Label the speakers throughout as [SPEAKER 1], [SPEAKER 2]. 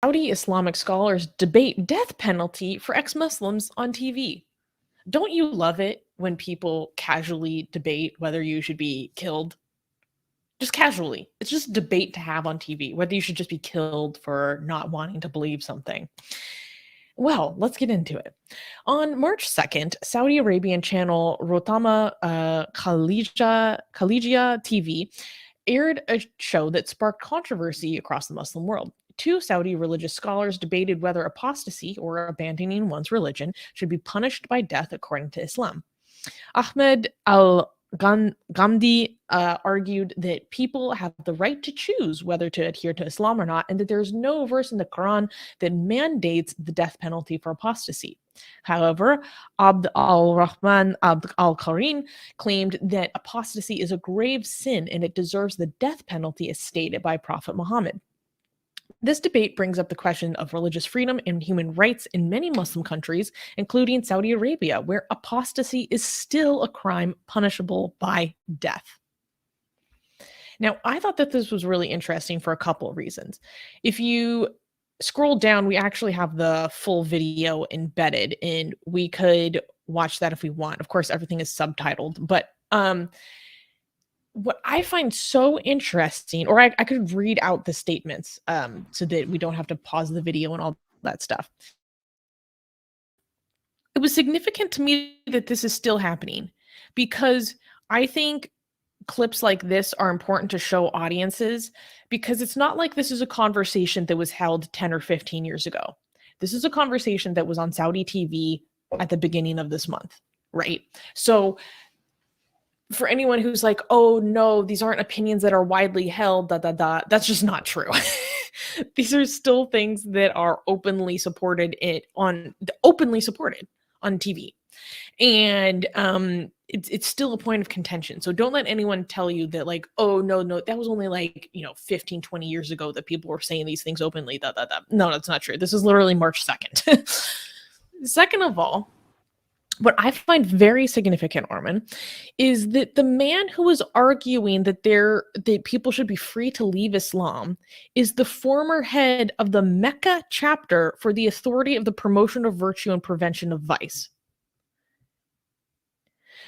[SPEAKER 1] Saudi Islamic scholars debate death penalty for ex-Muslims on TV. Don't you love it when people casually debate whether you should be killed? Just casually. It's just a debate to have on TV, whether you should just be killed for not wanting to believe something. Well, let's get into it. On March 2nd, Saudi Arabian channel Rotama Khaligia TV aired a show that sparked controversy across the Muslim world. Two Saudi religious scholars debated whether apostasy, or abandoning one's religion, should be punished by death according to Islam. Ahmed al Ghamdi argued that people have the right to choose whether to adhere to Islam or not, and that there is no verse in the Quran that mandates the death penalty for apostasy. However, Abd al-Rahman Abd al-Karim claimed that apostasy is a grave sin and it deserves the death penalty as stated by Prophet Muhammad. This debate brings up the question of religious freedom and human rights in many Muslim countries, including Saudi Arabia, where apostasy is still a crime punishable by death. Now, I thought that this was really interesting for a couple of reasons. If you scroll down, we actually have the full video embedded, and we could watch that if we want. Of course, everything is subtitled, but what I find so interesting, or I could read out the statements so that we don't have to pause the video and all that stuff. It was significant to me that this is still happening because I think clips like this are important to show audiences, because it's not like this is a conversation that was held 10 or 15 years ago. This is a conversation that was on Saudi TV at the beginning of this month, right? So for anyone who's like, oh no, these aren't opinions that are widely held, that's just not true. These are still things that are openly supported on TV. And it's still a point of contention. So don't let anyone tell you that like, oh no, that was only like, 15, 20 years ago that people were saying these things openly. No, that's not true. This is literally March 2nd. Second of all, what I find very significant, Armin, is that the man who was arguing that people should be free to leave Islam is the former head of the Mecca chapter for the Authority of the Promotion of Virtue and Prevention of Vice.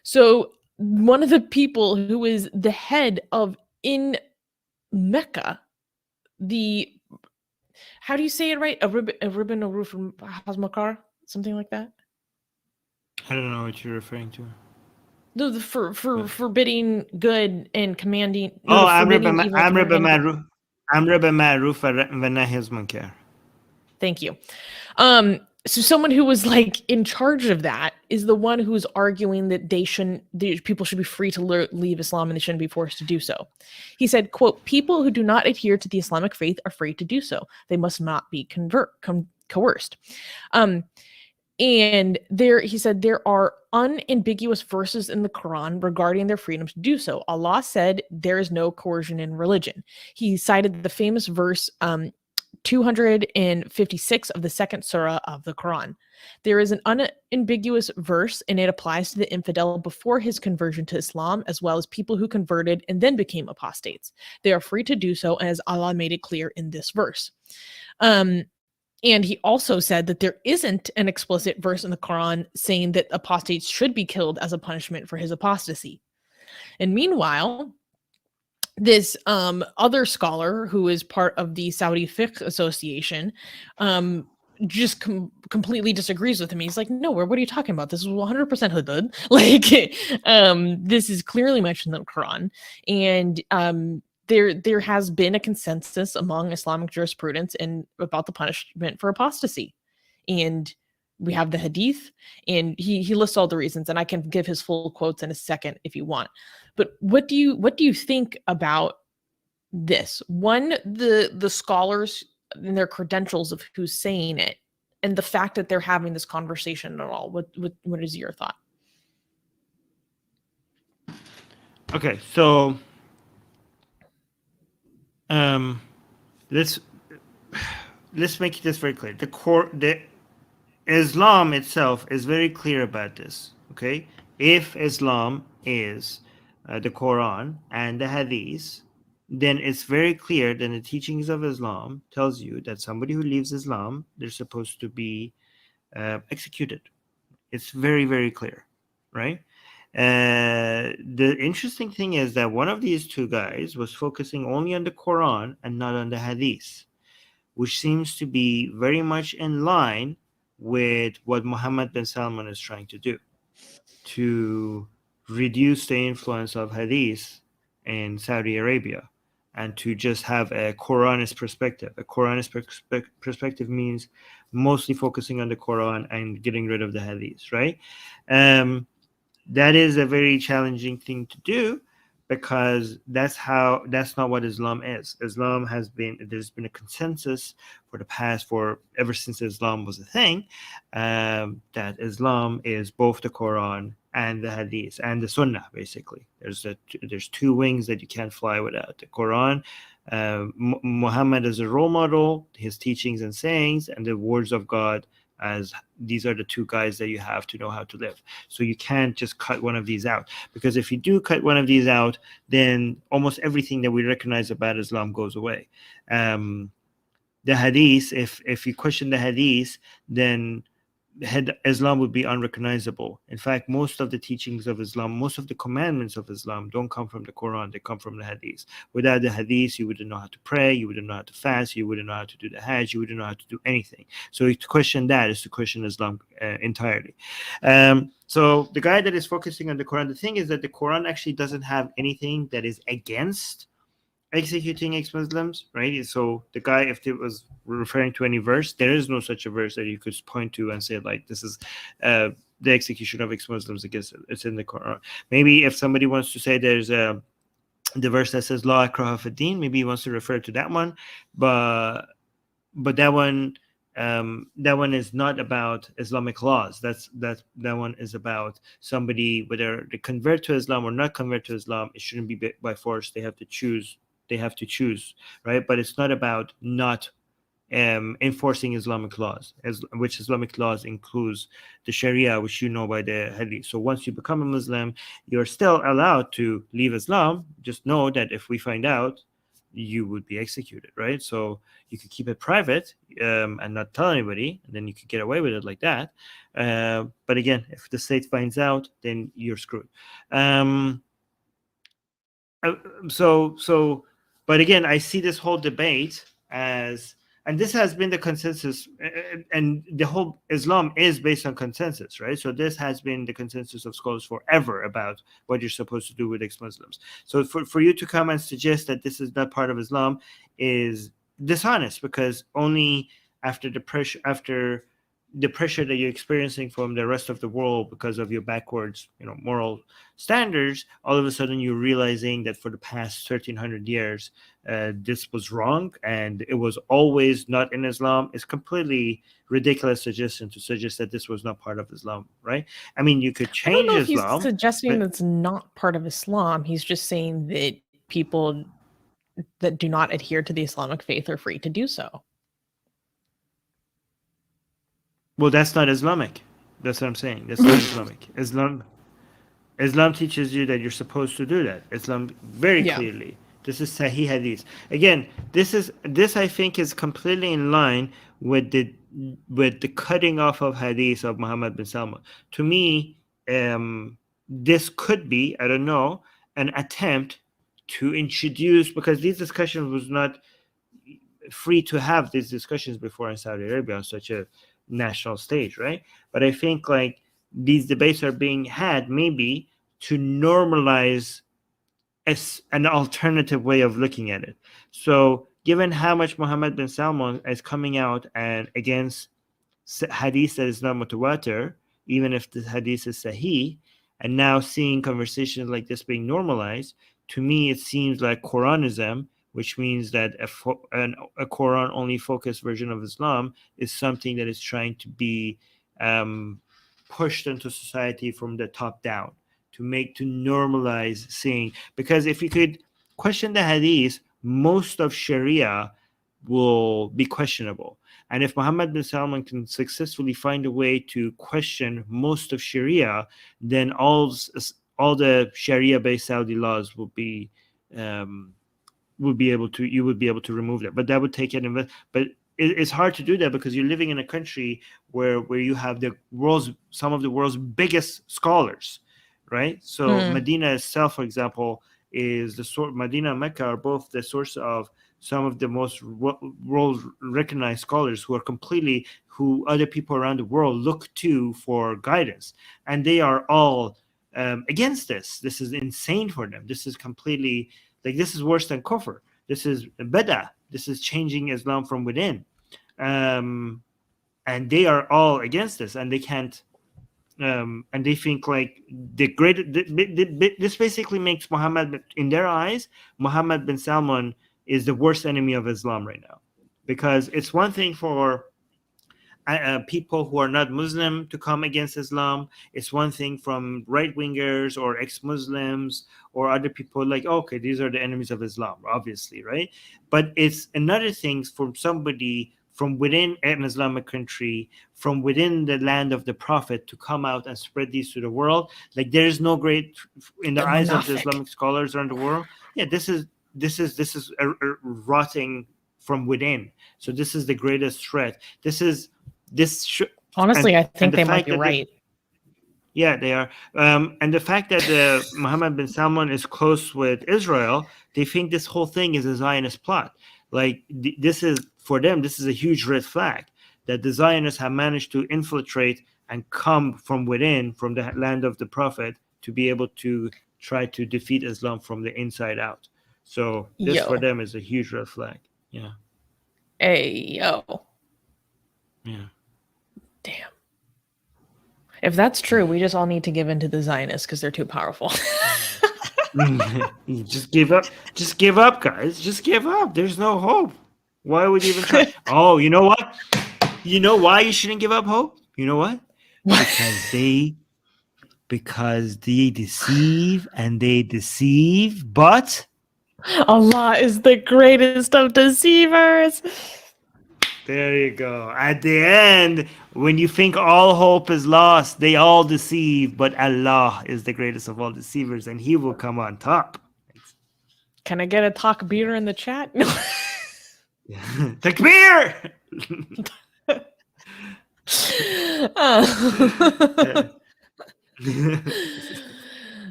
[SPEAKER 1] So one of the people who is the head of in Mecca, how do you say it right? Ibn Aruf Hazmakar, something like that.
[SPEAKER 2] I don't know what you're referring to.
[SPEAKER 1] No, for forbidding good and commanding.
[SPEAKER 2] Oh, Amr bin Ma'ruf wa nahy anil munkar.
[SPEAKER 1] Thank you. So someone who was like in charge of that is the one who's arguing that people should be free to leave Islam and they shouldn't be forced to do so. He said, quote, people who do not adhere to the Islamic faith are free to do so. They must not be coerced. And he said there are unambiguous verses in the Quran regarding their freedom to do so. Allah said there is no coercion in religion. He cited the famous verse 256 of the second surah of the Quran. There is an unambiguous verse, and it applies to the infidel before his conversion to Islam, as well as people who converted and then became apostates. They are free to do so, as Allah made it clear in this verse. And he also said that there isn't an explicit verse in the Quran saying that apostates should be killed as a punishment for his apostasy. And meanwhile, this other scholar who is part of the Saudi Fiqh Association just completely disagrees with him. He's like, no, what are you talking about? This is 100% hudud. Like, this is clearly mentioned in the Quran. And there has been a consensus among Islamic jurisprudence about the punishment for apostasy. And we have the hadith, and he lists all the reasons, and I can give his full quotes in a second if you want. But what do you think about this? One, the scholars and their credentials of who's saying it, and the fact that they're having this conversation at all. What is your thought?
[SPEAKER 2] Okay, so let's make this very clear. The Islam itself is very clear about this. Okay, if Islam is the Quran and the Hadith, then it's very clear that the teachings of Islam tells you that somebody who leaves Islam, they're supposed to be executed. It's very, very clear, right? The interesting thing is that one of these two guys was focusing only on the Quran and not on the Hadith, which seems to be very much in line with what Mohammed bin Salman is trying to do, to reduce the influence of Hadith in Saudi Arabia and to just have a Quranist perspective. A Quranist perspective means mostly focusing on the Quran and getting rid of the Hadith, right? Um, that is a very challenging thing to do, because that's not what Islam is. Islam has been, there's been a consensus for the past, for ever since Islam was a thing, that Islam is both the Quran and the Hadith and the Sunnah. Basically, there's two wings that you can't fly without: the Quran. Muhammad as a role model, his teachings and sayings, and the words of God, as these are the two guys that you have to know how to live. So you can't just cut one of these out, because if you do cut one of these out, then almost everything that we recognize about Islam goes away. The Hadith, if you question the Hadith, then Islam would be unrecognizable. In fact, most of the teachings of Islam, most of the commandments of Islam don't come from the Quran, they come from the Hadith. Without the Hadith, you wouldn't know how to pray, you wouldn't know how to fast, you wouldn't know how to do the Hajj, you wouldn't know how to do anything. So to question that is to question Islam entirely. So the guy that is focusing on the Quran, the thing is that the Quran actually doesn't have anything that is against executing ex-Muslims, right? So the guy, if it was referring to any verse, there is no such a verse that you could point to and say, like, this is the execution of ex-Muslims against it. It's in the Quran. Maybe if somebody wants to say there's the verse that says La ikraha fid din, maybe he wants to refer to that one, but that one is not about Islamic laws. That one is about somebody, whether they convert to Islam or not convert to Islam. It shouldn't be by force. They have to choose, right? But it's not about not enforcing Islamic laws, which Islamic laws includes the Sharia, which you know by the Hadith. So once you become a Muslim, you're still allowed to leave Islam. Just know that if we find out, you would be executed, right? So you could keep it private and not tell anybody, and then you could get away with it like that. But again, if the state finds out, then you're screwed. But again, I see this whole debate as, and this has been the consensus, and the whole Islam is based on consensus, right? So this has been the consensus of scholars forever about what you're supposed to do with ex-Muslims. So for you to come and suggest that this is not part of Islam is dishonest, because only after the pressure that you're experiencing from the rest of the world because of your backwards, moral standards, all of a sudden you're realizing that for the past 1300 years, this was wrong and it was always not in Islam. It's completely ridiculous suggestion to suggest that this was not part of Islam, right? I mean, you could
[SPEAKER 1] I don't
[SPEAKER 2] change
[SPEAKER 1] know if he's
[SPEAKER 2] Islam,
[SPEAKER 1] suggesting
[SPEAKER 2] but
[SPEAKER 1] that's not part of Islam. He's just saying that people that do not adhere to the Islamic faith are free to do so.
[SPEAKER 2] well, that's not Islamic. That's what I'm saying. That's not Islamic. Islam teaches you that you're supposed to do that. Islam very clearly. This is Sahih Hadith. Again, this I think is completely in line with the cutting off of Hadith of Muhammad bin Salman. To me, this could be, I don't know, an attempt to introduce, because these discussions was not free to have these discussions before in Saudi Arabia on such a national stage, right? But I think like these debates are being had maybe to normalize as an alternative way of looking at it. So given how much Muhammad bin Salman is coming out and against hadith that is not mutawatir, even if the hadith is sahih, and now seeing conversations like this being normalized, to me it seems like Quranism, which means that a Quran only focused version of Islam is something that is trying to be pushed into society from the top down, to normalize seeing. Because if you could question the hadith, most of Sharia will be questionable. And if Muhammad bin Salman can successfully find a way to question most of Sharia, then all the Sharia-based Saudi laws will be would be able to you would be able to remove that, but that would take an invest. But it's hard to do that because you're living in a country where you have some of the world's biggest scholars, right? So
[SPEAKER 1] Mm.
[SPEAKER 2] Medina itself, for example, is the source. Medina and Mecca are both the source of some of the most world recognized scholars who other people around the world look to for guidance, and they are all against this. This is insane for them. This is completely like this is worse than kufr. This is bid'ah. This is changing Islam from within, and they are all against this, and they can't. And they think like this basically makes Muhammad, in their eyes, Muhammad bin Salman is the worst enemy of Islam right now, because it's one thing for people who are not Muslim to come against Islam. It's one thing from right wingers or ex Muslims or other people like, okay, these are the enemies of Islam, obviously, right? But it's another thing from somebody from within an Islamic country, from within the land of the Prophet, to come out and spread these to the world. Like there is no great, in the
[SPEAKER 1] They're
[SPEAKER 2] eyes of the
[SPEAKER 1] munafiq.
[SPEAKER 2] Islamic scholars around the world. Yeah, this is rotting from within. So this is the greatest threat. This should
[SPEAKER 1] Honestly, I
[SPEAKER 2] and
[SPEAKER 1] think
[SPEAKER 2] the
[SPEAKER 1] they might
[SPEAKER 2] fact
[SPEAKER 1] be
[SPEAKER 2] that
[SPEAKER 1] right.
[SPEAKER 2] yeah, they are. And the fact that Mohammed bin Salman is close with Israel, they think this whole thing is a Zionist plot. Like this is for them, this is a huge red flag that the Zionists have managed to infiltrate and come from within, from the land of the Prophet, to be able to try to defeat Islam from the inside out. So this for
[SPEAKER 1] Yo.
[SPEAKER 2] them is a huge red flag. Yeah,
[SPEAKER 1] Hey, yo.
[SPEAKER 2] yeah.
[SPEAKER 1] Damn. If that's true, we just all need to give in to the Zionists because they're too powerful.
[SPEAKER 2] Just give up. Just give up, guys. Just give up. There's no hope. Why would you even try? Oh, you know what? You know why you shouldn't give up hope? You know what? Because they deceive and they deceive, but
[SPEAKER 1] Allah is the greatest of deceivers.
[SPEAKER 2] there you go. At the end, when you think all hope is lost, they all deceive, but Allah is the greatest of all deceivers, and He will come on top.
[SPEAKER 1] Can I get a takbir in the chat?
[SPEAKER 2] Takbir!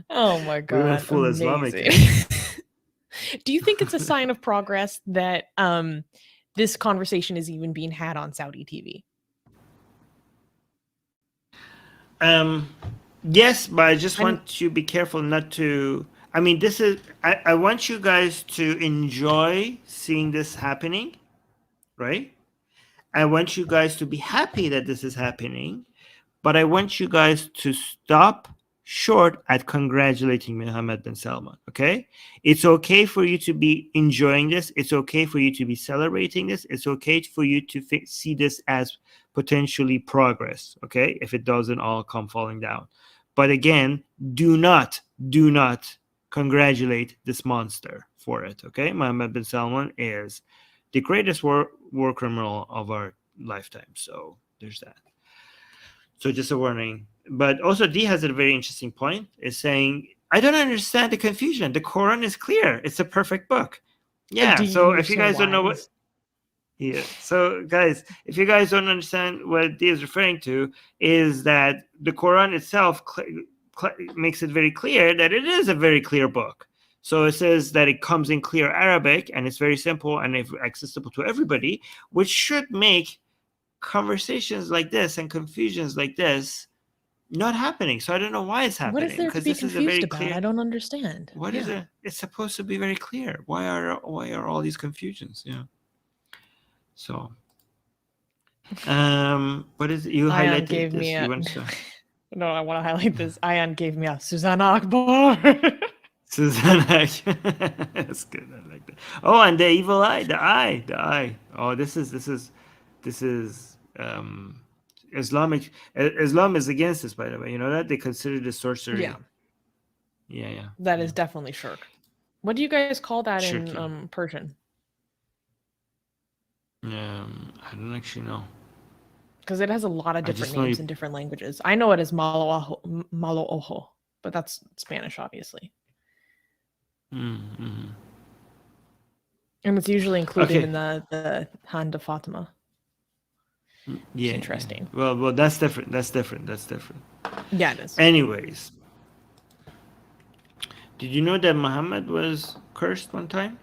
[SPEAKER 1] Oh my
[SPEAKER 2] We went
[SPEAKER 1] god,
[SPEAKER 2] full Islamic.
[SPEAKER 1] amazing. Do you think it's a sign of progress that this conversation is even being had on Saudi TV?
[SPEAKER 2] Yes, but I just want to be careful not to. I mean, this is. I want you guys to enjoy seeing this happening, right? I want you guys to be happy that this is happening, but I want you guys to stop short at congratulating Mohammed bin Salman. Okay, it's okay for you to be enjoying this. It's okay for you to be celebrating this. It's okay for you to see this as potentially progress. Okay, if it doesn't all come falling down, but again, do not congratulate this monster for it. Okay, Mohammed bin Salman is the greatest war criminal of our lifetime. So there's that. So just a warning. But also D has a very interesting point. Is saying, I don't understand the confusion. The Quran is clear. It's a perfect book. Yeah.
[SPEAKER 1] D,
[SPEAKER 2] So
[SPEAKER 1] you're
[SPEAKER 2] if you
[SPEAKER 1] so
[SPEAKER 2] guys don't know what
[SPEAKER 1] wise.
[SPEAKER 2] yeah. So guys, if you guys don't understand what D is referring to, is that the Quran itself makes it very clear that it is a very clear book. So it says that it comes in clear Arabic and it's very simple and accessible to everybody, which should make conversations like this and confusions like this not happening. So I don't know why it's happening.
[SPEAKER 1] What is there to
[SPEAKER 2] because
[SPEAKER 1] be
[SPEAKER 2] this is a very
[SPEAKER 1] confused about?
[SPEAKER 2] clear.
[SPEAKER 1] I don't understand.
[SPEAKER 2] What is it? It's supposed to be very clear. Why are all these confusions? Yeah. So, what is it? You
[SPEAKER 1] Ion
[SPEAKER 2] highlighted
[SPEAKER 1] gave
[SPEAKER 2] this.
[SPEAKER 1] me
[SPEAKER 2] You
[SPEAKER 1] a.
[SPEAKER 2] want to?
[SPEAKER 1] No, I want to highlight this. Ion gave me a Susanna Akbar.
[SPEAKER 2] Susanna. That's good. I like that. Oh, and the evil eye, the eye. Oh, this is Islamic. Islam is against this, by the way. You know that they consider this sorcery.
[SPEAKER 1] Yeah,
[SPEAKER 2] Yeah.
[SPEAKER 1] that is definitely shirk. What do you guys call that
[SPEAKER 2] Shirk,
[SPEAKER 1] in
[SPEAKER 2] yeah.
[SPEAKER 1] Persian?
[SPEAKER 2] I don't actually know.
[SPEAKER 1] Because it has a lot of different names in different languages. I know it is malo ojo, but that's Spanish, obviously.
[SPEAKER 2] Mm-hmm.
[SPEAKER 1] And it's usually included
[SPEAKER 2] Okay.
[SPEAKER 1] in the Hand of Fatima. It's
[SPEAKER 2] Yeah.
[SPEAKER 1] interesting.
[SPEAKER 2] Well, that's different.
[SPEAKER 1] Yeah, it is.
[SPEAKER 2] Anyways, did you know that Muhammad was cursed one time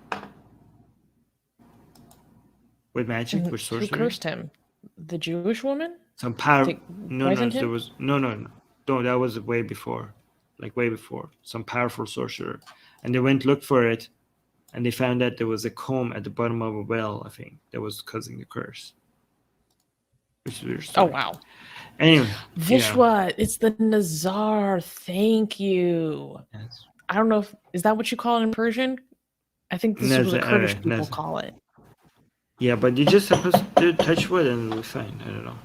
[SPEAKER 2] with magic, with
[SPEAKER 1] Who
[SPEAKER 2] sorcery?
[SPEAKER 1] cursed him? The Jewish woman
[SPEAKER 2] Some power.
[SPEAKER 1] to
[SPEAKER 2] No.
[SPEAKER 1] poisoned
[SPEAKER 2] There
[SPEAKER 1] him?
[SPEAKER 2] was no. That was way before, like way before. Some powerful sorcerer, and they went look for it, and they found that there was a comb at the bottom of a well. I think that was causing the curse. Which is a weird
[SPEAKER 1] Oh
[SPEAKER 2] story.
[SPEAKER 1] wow.
[SPEAKER 2] Anyway, yeah.
[SPEAKER 1] Vishwa, it's the Nazar. Thank you.
[SPEAKER 2] Yes.
[SPEAKER 1] I don't know if is that what you call it in Persian? I think this is what the Kurdish people
[SPEAKER 2] That's
[SPEAKER 1] call it.
[SPEAKER 2] yeah, but you're just supposed to touch wood and it'll be fine. I don't know.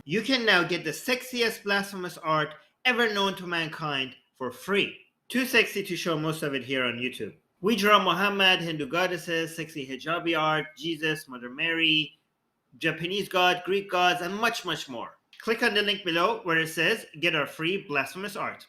[SPEAKER 2] You can now get the sexiest blasphemous art ever known to mankind for free. Too sexy to show most of it here on YouTube. We draw Muhammad, Hindu goddesses, sexy hijabi art, Jesus, Mother Mary, Japanese god, Greek gods, and much, much more. Click on the link below where it says get our free blasphemous art.